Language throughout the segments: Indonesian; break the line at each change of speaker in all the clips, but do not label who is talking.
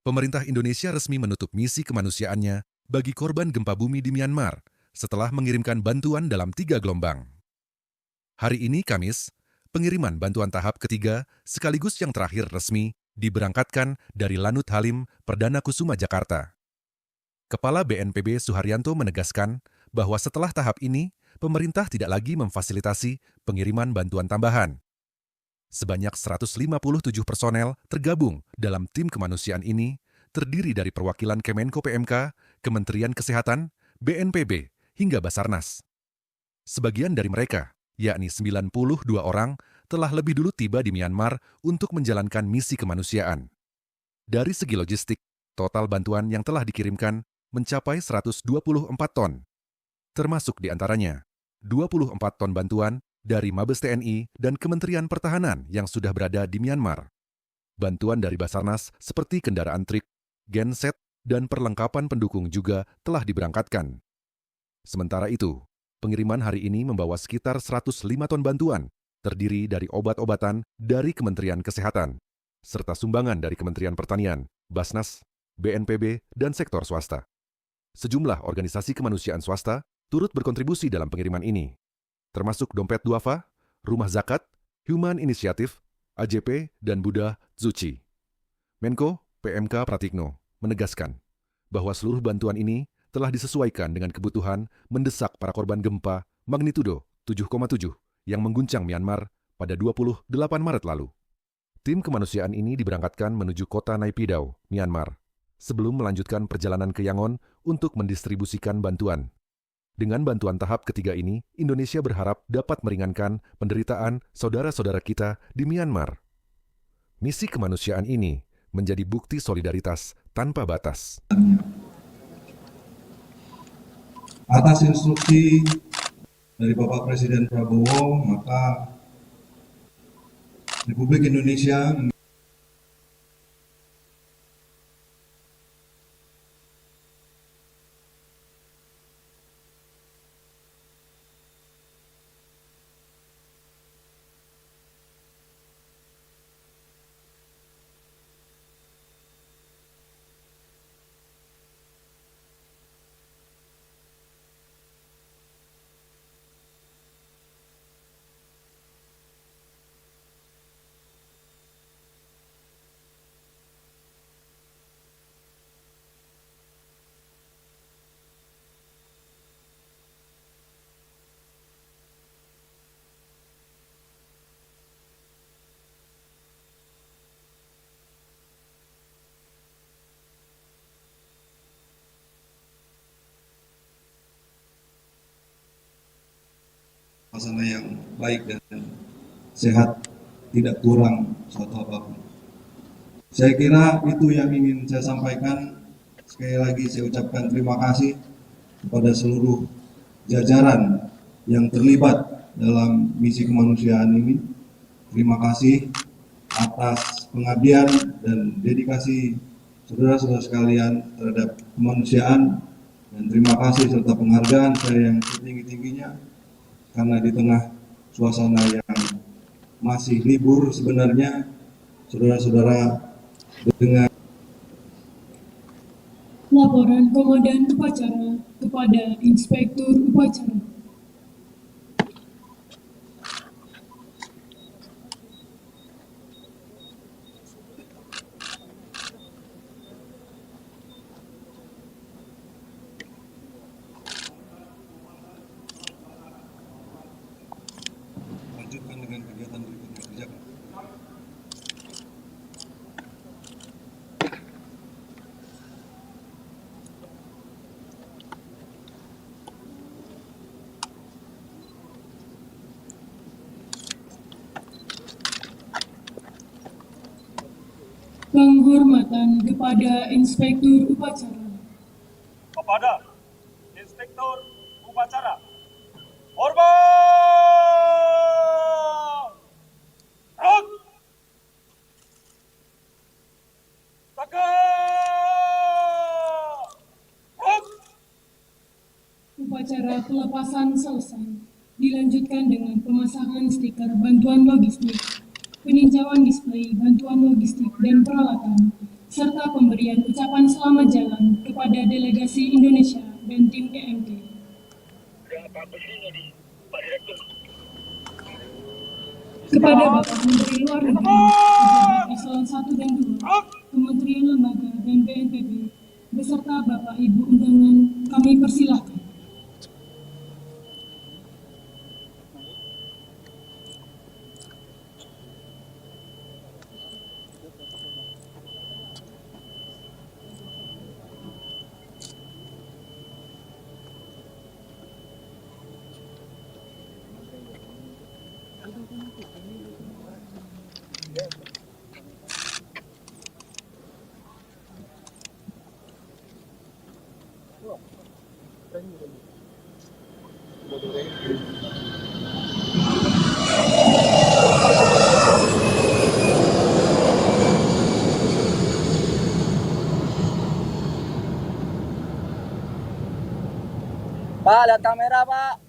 Pemerintah Indonesia resmi menutup misi kemanusiaannya bagi korban gempa bumi di Myanmar setelah mengirimkan bantuan dalam 3 gelombang. Hari ini, Kamis, pengiriman bantuan tahap ketiga sekaligus yang terakhir resmi diberangkatkan dari Lanut Halim, Perdana Kusuma, Jakarta. Kepala BNPB Suharyanto menegaskan bahwa setelah tahap ini, pemerintah tidak lagi memfasilitasi pengiriman bantuan tambahan. Sebanyak 157 personel tergabung dalam tim kemanusiaan ini, terdiri dari perwakilan Kemenko PMK, Kementerian Kesehatan, BNPB, hingga Basarnas. Sebagian dari mereka, yakni 92 orang, telah lebih dulu tiba di Myanmar untuk menjalankan misi kemanusiaan. Dari segi logistik, total bantuan yang telah dikirimkan mencapai 124 ton, termasuk di antaranya 24 ton bantuan dari Mabes TNI dan Kementerian Pertahanan yang sudah berada di Myanmar. Bantuan dari Basarnas seperti kendaraan trik, genset, dan perlengkapan pendukung juga telah diberangkatkan. Sementara itu, pengiriman hari ini membawa sekitar 105 ton bantuan, terdiri dari obat-obatan dari Kementerian Kesehatan, serta sumbangan dari Kementerian Pertanian, Basnas, BNPB, dan sektor swasta. Sejumlah organisasi kemanusiaan swasta turut berkontribusi dalam pengiriman ini, termasuk Dompet Duafa, Rumah Zakat, Human Initiative, AJP, dan Buddha Tzuchi. Menko PMK Pratikno menegaskan bahwa seluruh bantuan ini telah disesuaikan dengan kebutuhan mendesak para korban gempa magnitudo 7,7 yang mengguncang Myanmar pada 28 Maret lalu. Tim kemanusiaan ini diberangkatkan menuju kota Naypyidaw, Myanmar, sebelum melanjutkan perjalanan ke Yangon untuk mendistribusikan bantuan. Dengan bantuan tahap ketiga ini, Indonesia berharap dapat meringankan penderitaan saudara-saudara kita di Myanmar. Misi kemanusiaan ini menjadi bukti solidaritas tanpa batas.
Atas instruksi dari Bapak Presiden Prabowo, maka Republik Indonesia suasana yang baik dan sehat, tidak kurang suatu apapun. Saya kira itu yang ingin saya sampaikan. Sekali lagi saya ucapkan terima kasih kepada seluruh jajaran yang terlibat dalam misi kemanusiaan ini. Terima kasih atas pengabdian dan dedikasi saudara-saudara sekalian terhadap kemanusiaan, dan terima kasih serta penghargaan saya yang setinggi-tingginya, karena di tengah suasana yang masih libur sebenarnya, saudara-saudara dengan
laporan Komandan Upacara kepada Inspektur Upacara.
lanjutkan dengan kegiatan berikutnya. Kerjakan.
Penghormatan kepada Inspektur Upacara.
Kepada Inspektur Upacara. Hormat! Rut! Tegak! Rut!
Upacara pelepasan selesai. Dilanjutkan dengan pemasangan stiker bantuan logistik, peninjauan display bantuan logistik dan peralatan, serta pemberian ucapan selamat jalan kepada delegasi Indonesia dan tim EMT. Kepada Bapak Menteri Luar Negeri, pejabat Eselon 1 dan 2, Kementerian Lembaga dan BNPB, beserta Bapak Ibu undangan, kami persilahkan.
Pak, lihat kamera, Pak.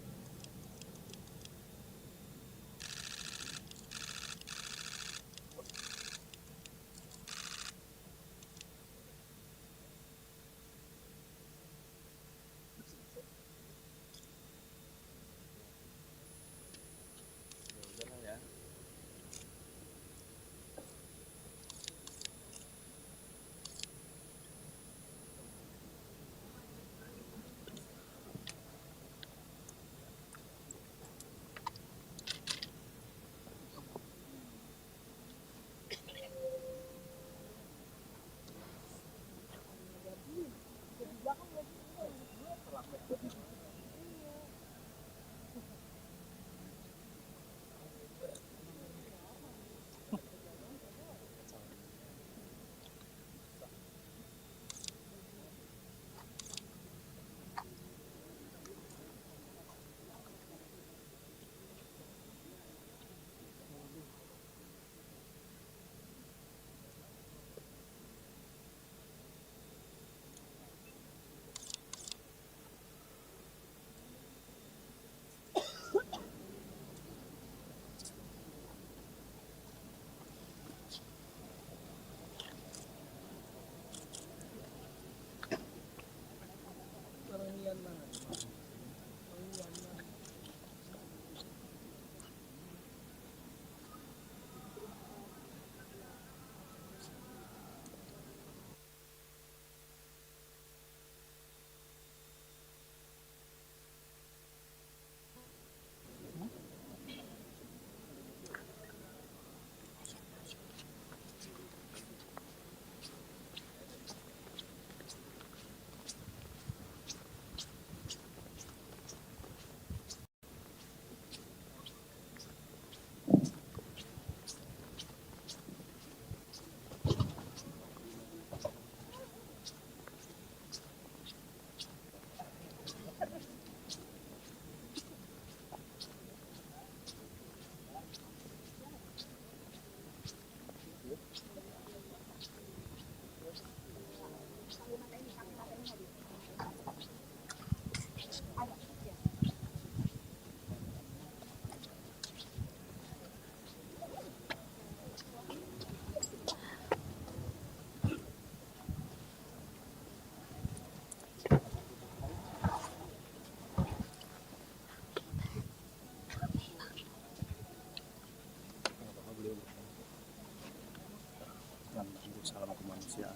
Salam kemanusiaan.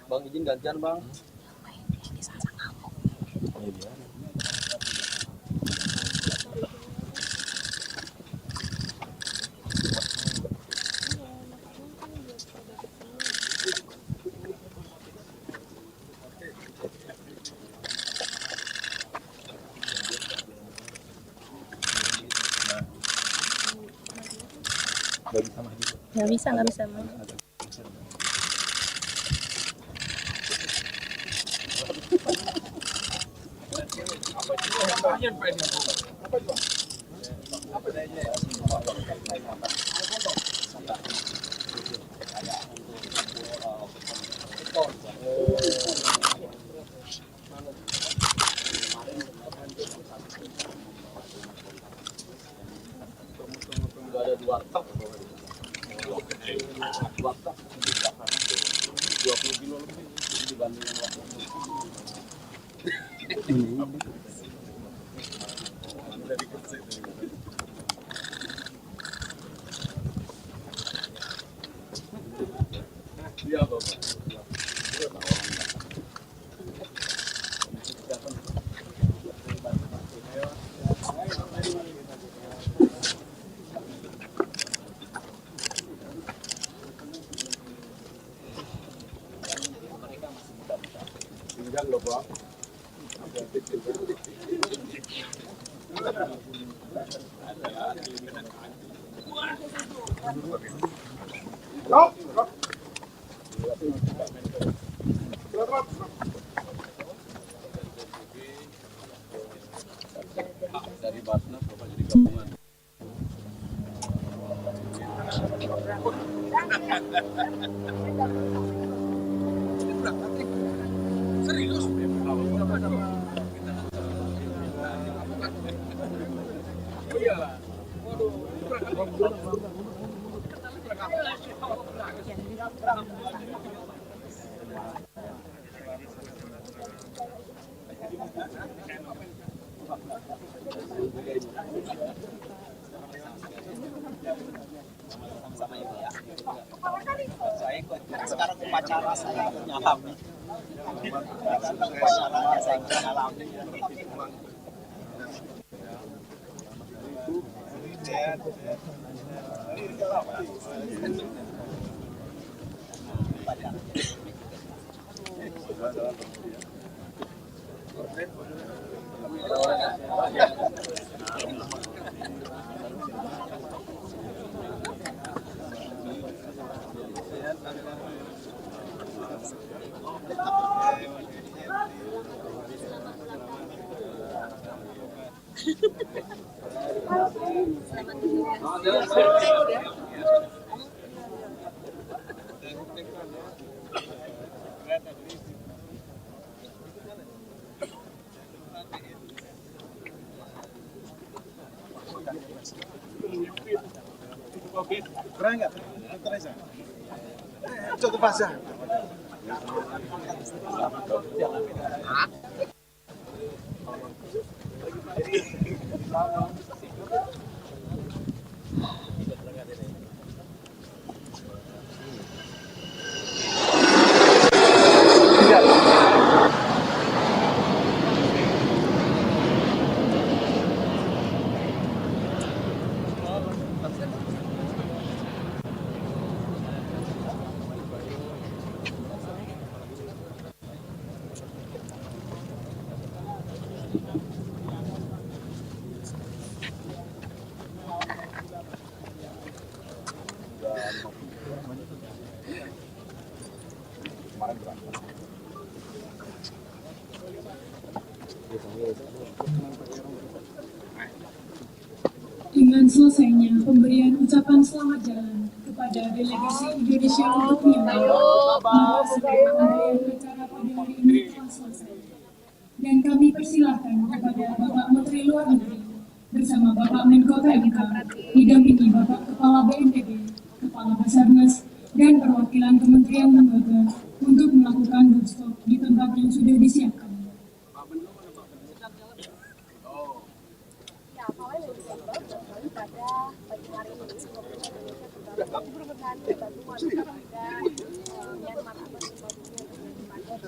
Bang, izin gantian, Bang.
Nggak bisa.
Nggak bisa.
Ada 2 truk. 2 truk 20 kilo lebih dibandingkan waktu iya Bapak. Tinggal loh Bang. Dari Basnas Bapak jadi gabungan. Serius? Oh iyalah.
Saya ikut sekarang upacara saya nyalami. Upacara saya nyalami.
Keren nggak? Teresa. Cukup pasang.
Dengan selesainya pemberian ucapan selamat jalan kepada delegasi Indonesia untuk Myanmar, maka segala rangkaian acara pada hari ini telah selesai. Dan kami persilahkan kepada Bapak Menteri Luar Negeri bersama Bapak Menko PMK, didampingi Bapak Kepala BNPB, Kepala Basarnas, dan perwakilan kementerian lembaga untuk melakukan doorstop di tempat yang sudah disiapkan.
Ya, awalnya dari Desember pada pagi hari ini Indonesia memberikan bantuan kepada Myanmar atas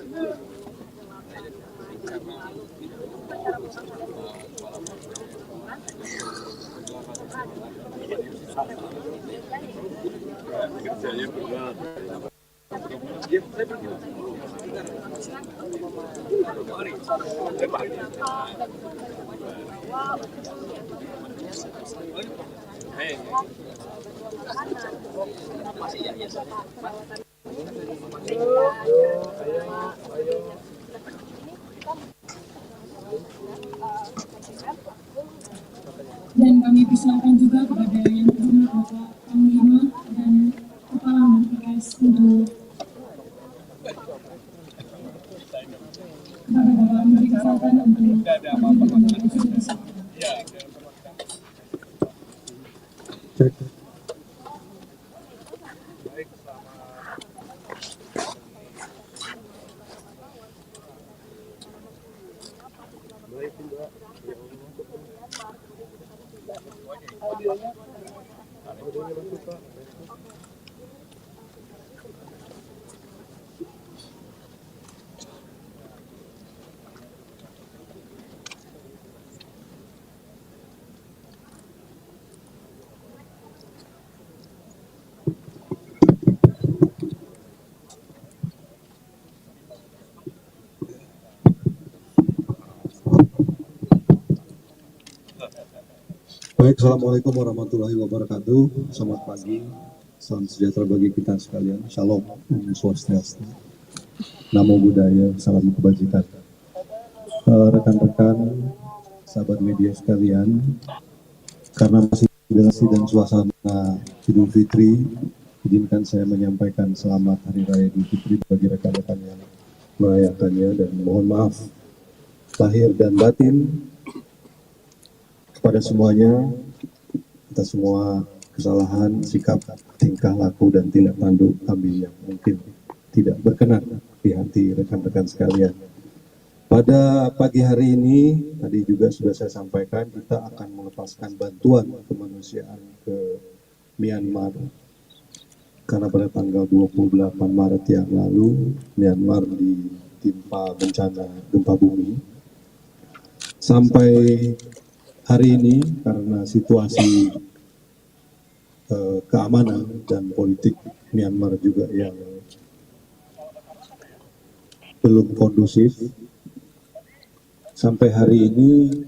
persilakan juga kepada yang terhormat Bapak Panglima dan Kepala BPS untuk kepada Bapak Menteri Kesehatan untuk menyampaikan eksekusi.
Baik, Assalamualaikum warahmatullahi wabarakatuh. Selamat pagi, salam sejahtera bagi kita sekalian. Shalom, Om Swastiastu, Namo Buddhaya, salam kebajikan. Rekan-rekan, sahabat media sekalian, karena masih situasi dan suasana Idul Fitri, izinkan saya menyampaikan selamat Hari Raya Idul Fitri bagi rekan-rekan yang merayakannya dan mohon maaf lahir dan batin kepada semuanya atas semua kesalahan, sikap, tingkah laku dan tindak tanduk kami yang mungkin tidak berkenan di hati rekan-rekan sekalian. Pada pagi hari ini, tadi juga sudah saya sampaikan, kita akan melepaskan bantuan kemanusiaan ke Myanmar. Karena pada tanggal 28 Maret yang lalu, Myanmar ditimpa bencana gempa bumi. Sampai hari ini, karena situasi keamanan dan politik Myanmar juga yang belum kondusif, sampai hari ini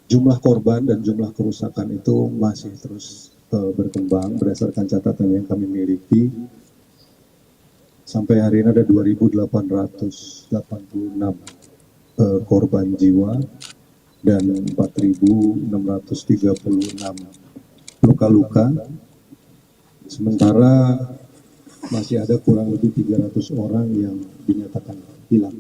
jumlah korban dan jumlah kerusakan itu masih terus berkembang berdasarkan catatan yang kami miliki. Sampai hari ini ada 2.886 korban jiwa dan 4.636 luka-luka, sementara masih ada kurang lebih 300 orang yang dinyatakan hilang.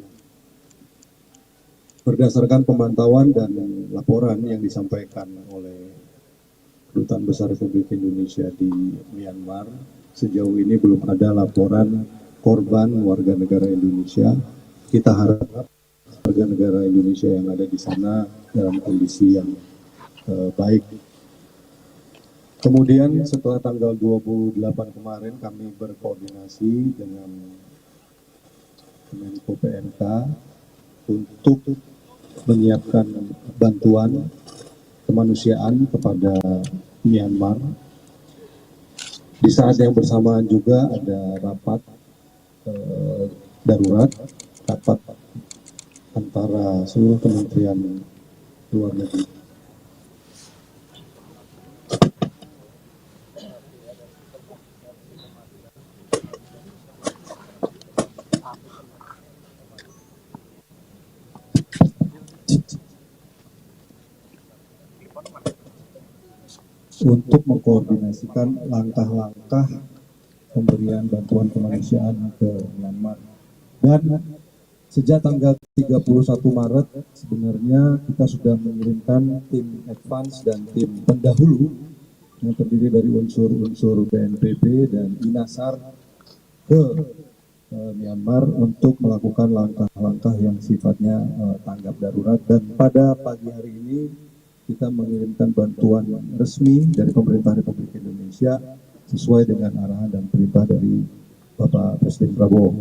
Berdasarkan pemantauan dan laporan yang disampaikan oleh Kedutaan Besar Republik Indonesia di Myanmar, sejauh ini belum ada laporan korban warga negara Indonesia. Kita harap warga negara Indonesia yang ada di sana dalam kondisi yang baik. Kemudian setelah tanggal 28 kemarin kami berkoordinasi dengan Menko PMK untuk menyiapkan bantuan kemanusiaan kepada Myanmar. Di saat yang bersamaan juga ada rapat darurat, rapat antara seluruh kementerian luar negeri. Untuk mengkoordinasikan langkah-langkah pemberian bantuan kemanusiaan ke Myanmar. Dan sejak tanggal 31 Maret sebenarnya kita sudah mengirimkan tim advance dan tim pendahulu yang terdiri dari unsur-unsur BNPB dan INASAR ke Myanmar untuk melakukan langkah-langkah yang sifatnya tanggap darurat. Dan pada pagi hari ini kita mengirimkan bantuan resmi dari pemerintah Republik Indonesia sesuai dengan arahan dan perintah dari Bapak Presiden Prabowo.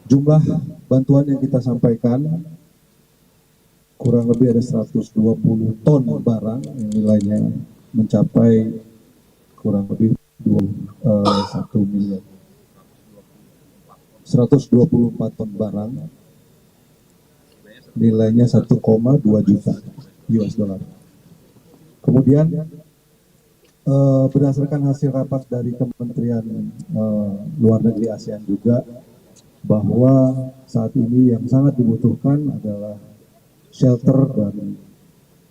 Jumlah bantuan yang kita sampaikan kurang lebih ada 120 ton barang yang nilainya mencapai kurang lebih 1 miliar. 124 ton barang nilainya 1,2 juta US dollar. Kemudian berdasarkan hasil rapat dari Kementerian Luar Negeri ASEAN juga, bahwa saat ini yang sangat dibutuhkan adalah shelter dan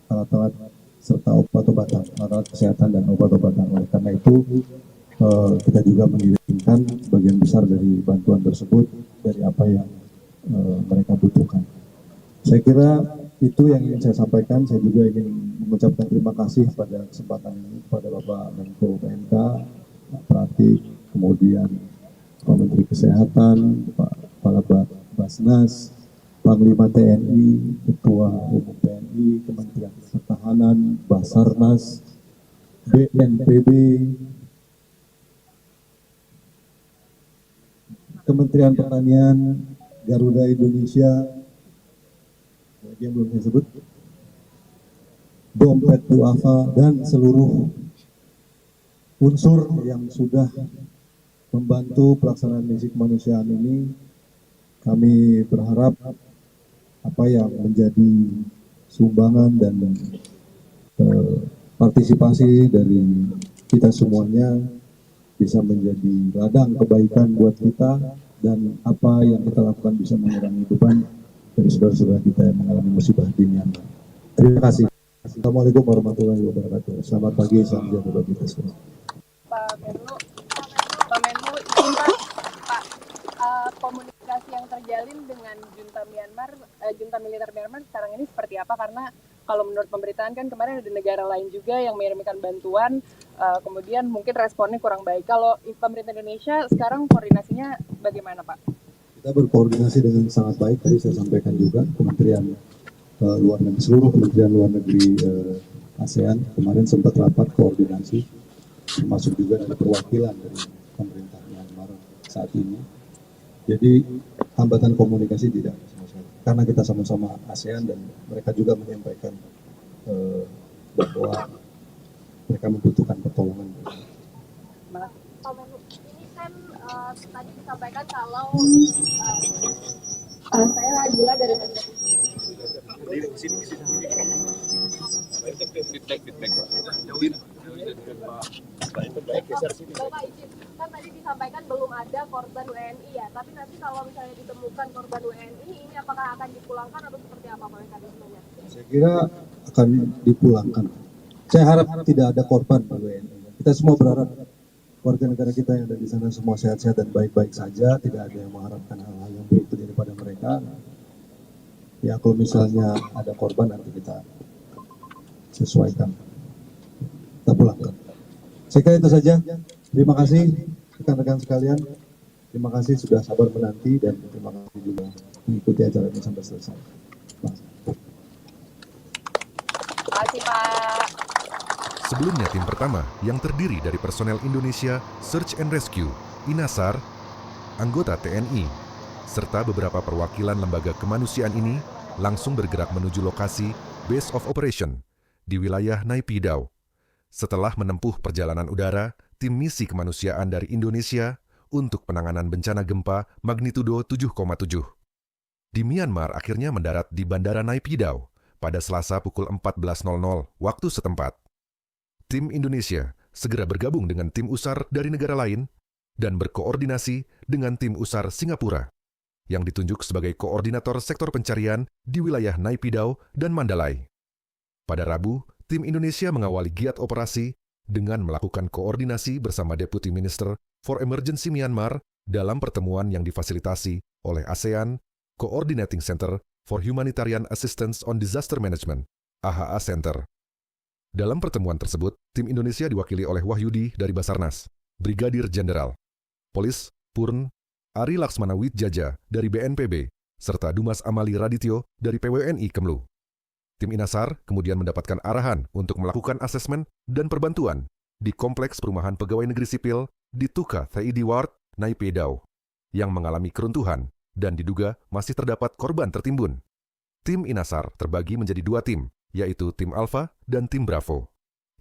alat-alat serta obat-obatan, alat kesehatan dan obat-obatan. Oleh karena itu kita juga mengirimkan sebagian besar dari bantuan tersebut dari apa yang mereka butuhkan. Saya kira itu yang ingin saya sampaikan. Saya juga ingin mengucapkan terima kasih pada kesempatan ini kepada Bapak Menko PMK, Pak Pratik, kemudian Pak Menteri Kesehatan, Pak Kepala Basnas, Panglima TNI, Ketua Umum TNI, Kementerian Pertahanan, Basarnas, BNPB, Kementerian Pertanian, Garuda Indonesia, yang belum saya sebut, Dompet Duafa, dan seluruh unsur yang sudah membantu pelaksanaan misi kemanusiaan ini. Kami berharap apa yang menjadi sumbangan dan partisipasi dari kita semuanya bisa menjadi ladang kebaikan buat kita, dan apa yang kita lakukan bisa mengurangi beban dari saudara-saudara kita yang mengalami musibah di Myanmar. Terima kasih. Assalamualaikum warahmatullahi wabarakatuh. Selamat pagi, salam sejahtera bagi kita semua.
Pak Menlu, izin Pak, komunikasi yang terjalin dengan junta militer Myanmar sekarang ini seperti apa? Karena kalau menurut pemberitaan kan kemarin ada negara lain juga yang mengirimkan bantuan, kemudian mungkin responnya kurang baik. Kalau pemerintah Indonesia sekarang koordinasinya bagaimana, Pak?
Kita berkoordinasi dengan sangat baik. Tadi saya sampaikan juga Kementerian Luar Negeri, seluruh Kementerian Luar Negeri ASEAN kemarin sempat rapat koordinasi, termasuk juga ada perwakilan dari pemerintah Myanmar saat ini. Jadi hambatan komunikasi tidak sama sekali, karena kita sama-sama ASEAN dan mereka juga menyampaikan bahwa mereka membutuhkan pertolongan.
Pak Menlu, ini kan tadi disampaikan kalau saya Radila dari Bapak izin, kan tadi disampaikan belum ada korban WNI ya, tapi nanti kalau misalnya ditemukan korban WNI, ini apakah akan dipulangkan atau seperti apa mekanismenya? Saya
kira akan dipulangkan. Saya harap tidak ada korban WNI. Kita semua berharap warga negara kita yang ada di sana semua sehat-sehat dan baik-baik saja, tidak ada yang mengharapkan hal-hal yang buruk terjadi pada mereka. Ya kalau misalnya ada korban nanti kita sesuaikan, kita pulangkan. Saya kira itu saja. Terima kasih rekan-rekan sekalian. Terima kasih sudah sabar menanti dan terima kasih juga mengikuti acara ini sampai selesai. Terima
kasih Pak.
Sebelumnya tim pertama yang terdiri dari personel Indonesia Search and Rescue, INASAR, anggota TNI, serta beberapa perwakilan lembaga kemanusiaan ini langsung bergerak menuju lokasi Base of Operation di wilayah Nai Pidau. Setelah menempuh perjalanan udara, tim misi kemanusiaan dari Indonesia untuk penanganan bencana gempa magnitudo 7,7. Di Myanmar akhirnya mendarat di Bandara Nai Pidau pada Selasa pukul 14.00 waktu setempat. Tim Indonesia segera bergabung dengan tim USAR dari negara lain dan berkoordinasi dengan tim USAR Singapura yang ditunjuk sebagai koordinator sektor pencarian di wilayah Nai Pidau dan Mandalay. Pada Rabu, tim Indonesia mengawali giat operasi dengan melakukan koordinasi bersama Deputy Minister for Emergency Myanmar dalam pertemuan yang difasilitasi oleh ASEAN Coordinating Center for Humanitarian Assistance on Disaster Management, AHA Center. Dalam pertemuan tersebut, tim Indonesia diwakili oleh Wahyudi dari Basarnas, Brigadir Jenderal, Polis Purn Ari Laksmana Widjaja dari BNPB, serta Dumas Amali Radityo dari PWNI Kemlu. Tim INASAR kemudian mendapatkan arahan untuk melakukan asesmen dan perbantuan di Kompleks Perumahan Pegawai Negeri Sipil di Tuka Thaidi Ward, Nai Pidau, yang mengalami keruntuhan dan diduga masih terdapat korban tertimbun. Tim INASAR terbagi menjadi dua tim, yaitu tim Alpha dan tim Bravo,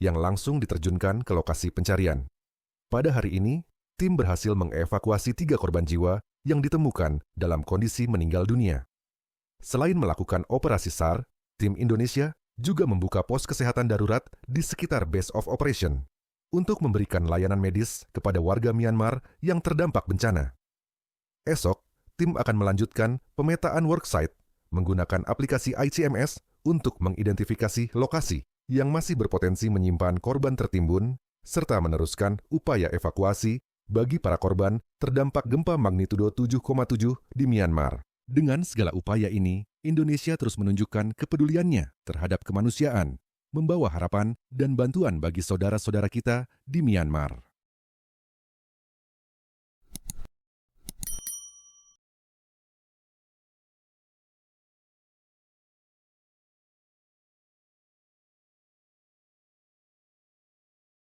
yang langsung diterjunkan ke lokasi pencarian. Pada hari ini, tim berhasil mengevakuasi 3 korban jiwa yang ditemukan dalam kondisi meninggal dunia. Selain melakukan operasi SAR, tim Indonesia juga membuka pos kesehatan darurat di sekitar Base of Operation untuk memberikan layanan medis kepada warga Myanmar yang terdampak bencana. Esok, tim akan melanjutkan pemetaan worksite menggunakan aplikasi ICMS untuk mengidentifikasi lokasi yang masih berpotensi menyimpan korban tertimbun, serta meneruskan upaya evakuasi bagi para korban terdampak gempa magnitudo 7,7 di Myanmar. Dengan segala upaya ini, Indonesia terus menunjukkan kepeduliannya terhadap kemanusiaan, membawa harapan dan bantuan bagi saudara-saudara kita di Myanmar.